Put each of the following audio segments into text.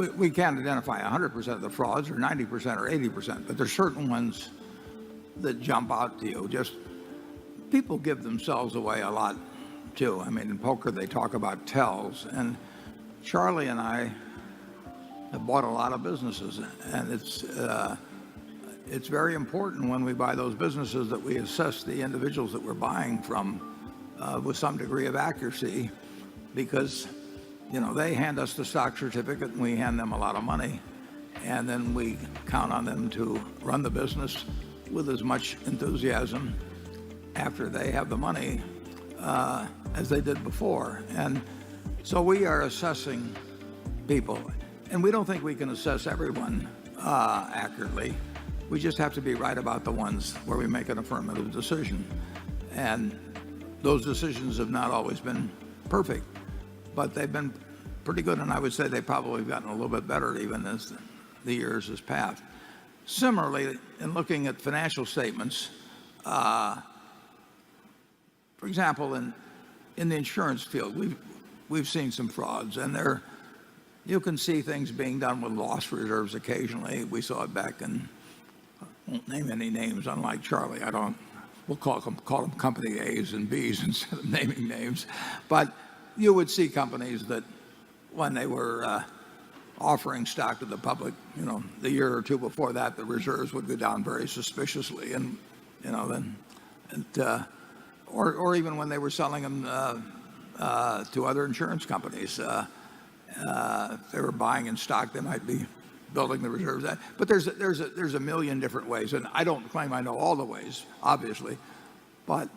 we can't identify 100% of the frauds or 90% or 80%, but there's certain ones that jump out to you. Just people give themselves away a lot too. I mean, in poker they talk about tells, and Charlie and I have bought a lot of businesses, and it's very important when we buy those businesses that we assess the individuals that we're buying from with some degree of accuracy, because they hand us the stock certificate and we hand them a lot of money, and then we count on them to run the business with as much enthusiasm after they have the money as they did before. And so we are assessing people, and we don't think we can assess everyone accurately. We just have to be right about the ones where we make an affirmative decision. And those decisions have not always been perfect, but they've been pretty good, and I would say they've probably gotten a little bit better even as the years has passed. Similarly, in looking at financial statements, for example, in the insurance field, we've seen some frauds, and you can see things being done with loss reserves occasionally. We saw it back in, I won't name any names, unlike Charlie. We'll call them company A's and B's instead of naming names. But you would see companies that when they were offering stock to the public, the year or two before that, the reserves would go down very suspiciously, and or even when they were selling them to other insurance companies, if they were buying in stock, they might be building the reserves. But there's a million different ways, and I don't claim I know all the ways, obviously, but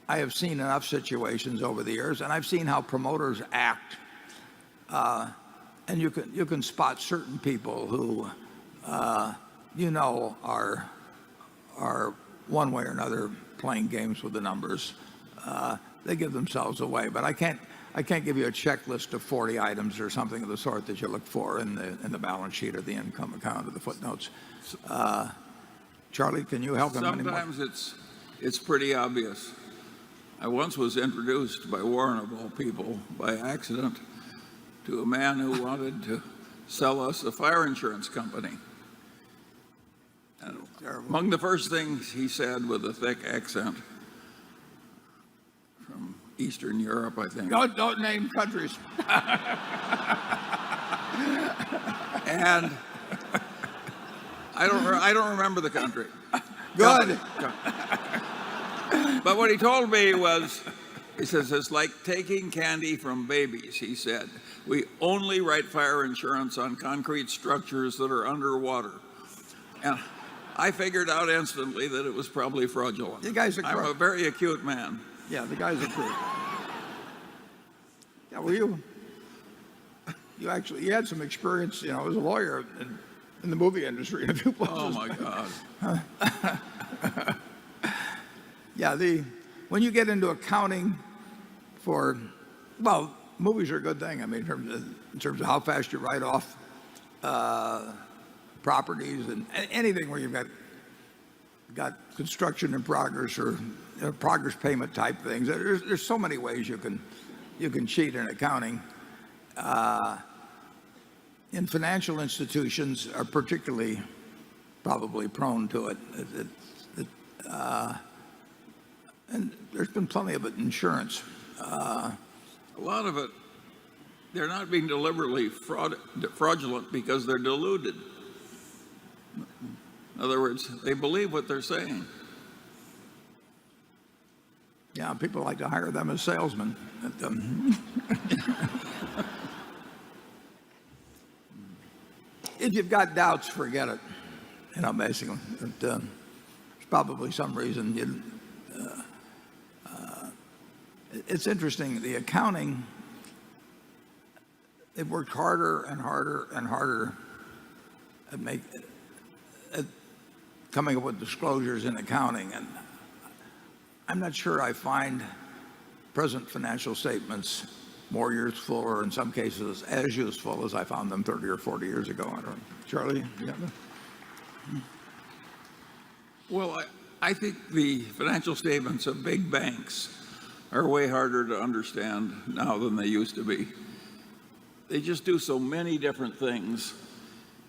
I have seen enough situations over the years, and I've seen how promoters act, and you can spot certain people who are one way or another playing games with the numbers. They give themselves away, but I can't give you a checklist of 40 items or something of the sort that you look for in the balance sheet or the income account or the footnotes. Charlie, can you help him anymore? Sometimes it's pretty obvious. I once was introduced by Warren, of all people, by accident to a man who wanted to sell us a fire insurance company. And among the first things he said, with a thick accent from Eastern Europe, I think. Don't name countries. And I don't remember the country. Good. But what he told me was, he says, it's like taking candy from babies, he said. We only write fire insurance on concrete structures that are underwater. And I figured out instantly that it was probably fraudulent. You guys are I'm a very acute man. Yeah, the guys are crook. Yeah, well, you had some experience, as a lawyer in the movie industry in a few places. Oh my God. Yeah, when you get into accounting movies are a good thing. I mean, in terms of how fast you write off properties and anything where you've got construction in progress or progress payment type things. There's so many ways you can cheat in accounting. In financial institutions are particularly probably prone to it. And there's been plenty of it in insurance. A lot of it, they're not being deliberately fraudulent because they're deluded. In other words, they believe what they're saying. Yeah, people like to hire them as salesmen. If you've got doubts, forget it. Basically. There's probably some reason it's interesting. The accounting, they've worked harder and harder and harder at coming up with disclosures in accounting, and I'm not sure I find present financial statements more useful, or in some cases as useful as I found them 30 or 40 years ago. I don't know. Charlie? Yeah. Well, I think the financial statements of big banks are way harder to understand now than they used to be. they just do so many different things,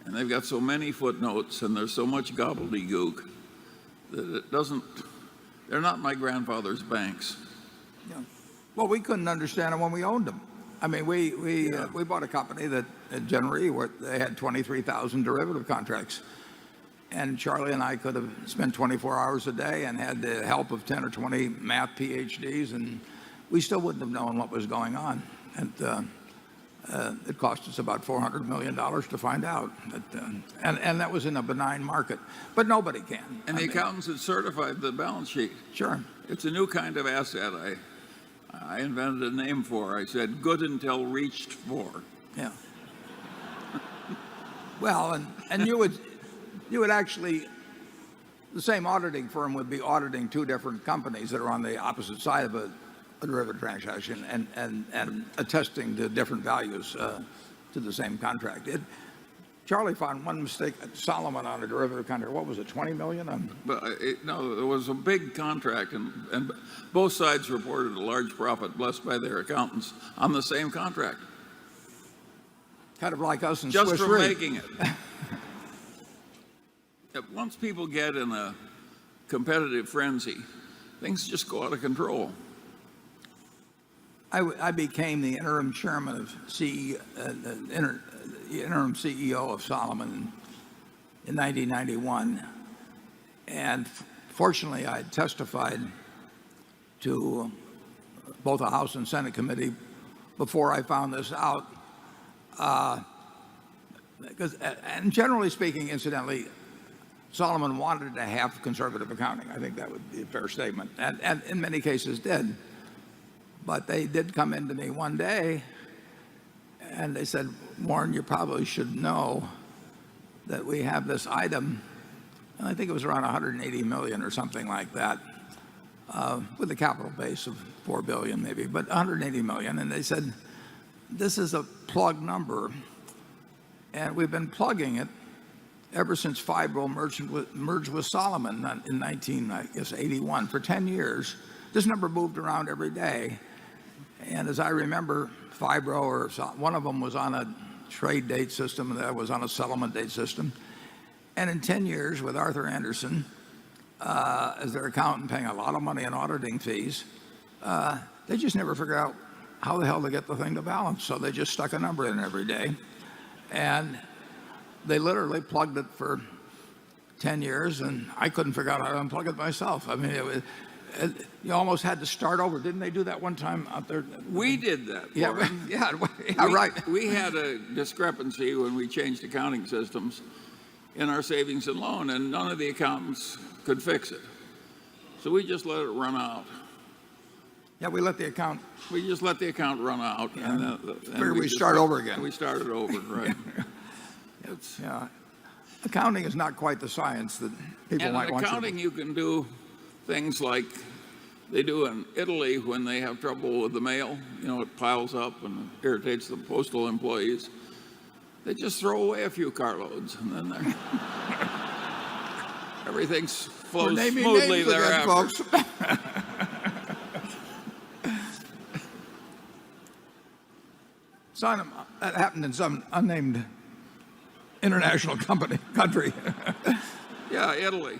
and they've got so many footnotes, and there's so much gobbledygook that it doesn't. They're not my grandfather's banks. Yeah. Well, we couldn't understand them when we owned them. I mean, we bought a company that generally where they had 23,000 derivative contracts, and Charlie and I could have spent 24 hours a day and had the help of 10 or 20 math PhDs, and we still wouldn't have known what was going on. And it cost us about $400 million to find out. And that was in a benign market. But nobody can. And the accountants had certified the balance sheet. Sure. It's a new kind of asset I invented a name for. I said, good until reached for. Yeah. Well, and you would actually, the same auditing firm would be auditing two different companies that are on the opposite side of a derivative transaction and attesting to different values to the same contract. Charlie found one mistake at Solomon on a derivative contract. What was it, 20 million? But no, there was a big contract, and both sides reported a large profit blessed by their accountants on the same contract. Kind of like us in just Swiss for Re. making it. Once people get in a competitive frenzy, things just go out of control. I became the interim chairman of interim CEO of Solomon in 1991, and fortunately I testified to both a House and Senate committee before I found this out. And generally speaking, incidentally, Solomon wanted to have conservative accounting. I think that would be a fair statement, and in many cases did. But they did come into me one day and they said, Warren, you probably should know that we have this item, and I think it was around 180 million or something like that, with a capital base of 4 billion maybe, but 180 million. And they said, this is a plug number, and we've been plugging it ever since Fibro merged with Solomon in 1981 for 10 years. This number moved around every day. And as I remember, Fibro, or one of them was on a trade date system, and that was on a settlement date system. And in 10 years, with Arthur Anderson as their accountant, paying a lot of money in auditing fees, they just never figured out how the hell to get the thing to balance. So they just stuck a number in every day. And they literally plugged it for 10 years, and I couldn't figure out how to unplug it myself. I mean, you almost had to start over. Didn't they do that one time out there? We did that. Yeah, right. We had a discrepancy when we changed accounting systems in our savings and loan, and none of the accountants could fix it. So we just let it run out. Yeah, we just let the account run out, yeah. and we start over again. We started over, right? Yeah. Accounting is not quite the science that people might want. In accounting, you can do things like they do in Italy when they have trouble with the mail. You know, it piles up and irritates the postal employees. They just throw away a few carloads, and then everything flows smoothly thereafter. Again, folks. That happened in some unnamed international country. Yeah, Italy.